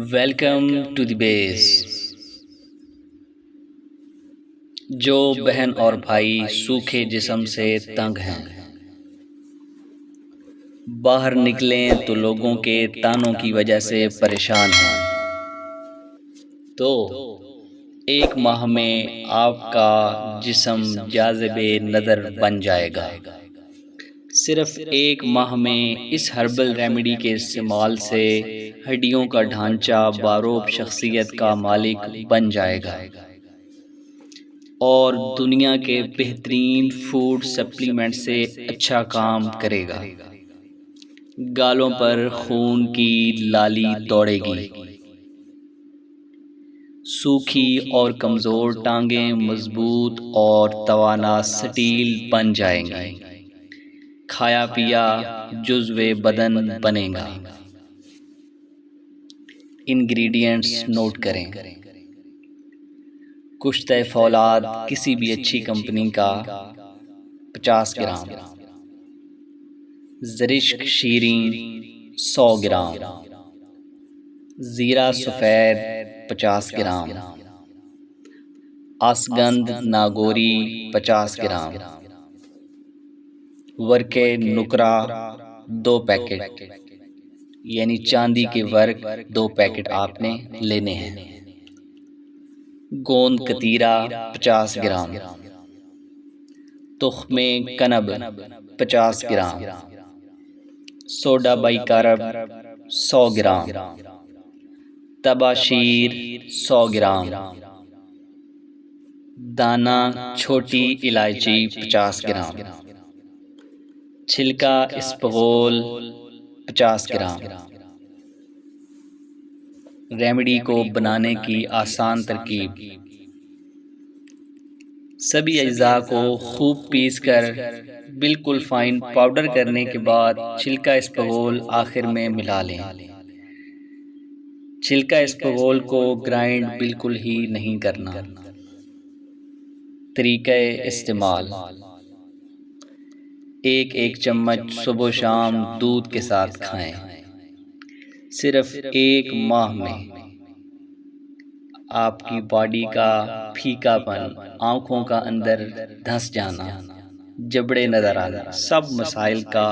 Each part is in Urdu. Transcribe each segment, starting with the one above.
ویلکم ٹو دی بیس۔ جو بہن اور بھائی سوکھے جسم سے تنگ ہیں، باہر نکلیں تو لوگوں کے تانوں کی وجہ سے پریشان ہیں، تو ایک ماہ میں آپ کا جسم جاذب نظر بن جائے گا۔ صرف ایک ماہ میں اس ہربل ریمیڈی کے استعمال سے ہڈیوں کا ڈھانچہ باروب شخصیت کا مالک بن جائے گا اور دنیا کے بہترین فوڈ سپلیمنٹ سے اچھا کام کرے گا۔ گالوں پر خون کی لالی دوڑے گی، سوکھی اور کمزور ٹانگیں مضبوط اور توانا سٹیل بن جائیں گی، کھایا پیا جزو بدن بنے گا۔ انگریڈینٹس نوٹ کریں: کشتہ فولاد کسی بھی اچھی کمپنی کا 50 گرام، زرشک شیریں 100 گرام، زیرہ سفید 50 گرام، اسگندھ ناگوری 50 گرام، ورق نکرا 2 پیکٹ، یعنی چاندی کے ورق 2 پیکٹ آپ نے لینے ہیں، گوند کتیرا 50 گرام، تخم کنب 50 gram, soda bicarb 100 gram, تباشیر 100 گرام، دانہ چھوٹی الائچی 50 گرام، چھلکا اسپغول 50 گرام۔ ریمیڈی کو بنانے کی آسان ترکیب: سبھی اجزاء کو خوب پیس کر بالکل فائن پاؤڈر کرنے کے بعد چھلکا اسپغول آخر میں ملا لیں۔ چھلکا اسپغول کو گرائنڈ بالکل ہی نہیں کرنا۔ طریقہ استعمال: ایک چمچ صبح و شام دودھ کے ساتھ کھائیں۔ صرف ایک ماہ میں آپ کی باڈی کا پھیکا پن، آنکھوں کا اندر دھنس جانا، جبڑے نظر آنا، سب مسائل کا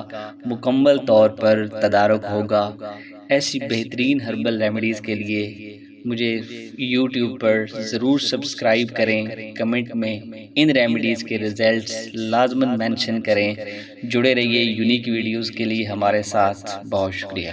مکمل طور پر تدارک ہوگا۔ ایسی بہترین ہربل ریمیڈیز کے لیے مجھے یوٹیوب پر ضرور سبسکرائب کریں، کمنٹ میں ان ریمیڈیز کے ریزلٹس لازماً مینشن کریں۔ جڑے رہیے یونیک ویڈیوز کے لیے ہمارے ساتھ۔ بہت شکریہ۔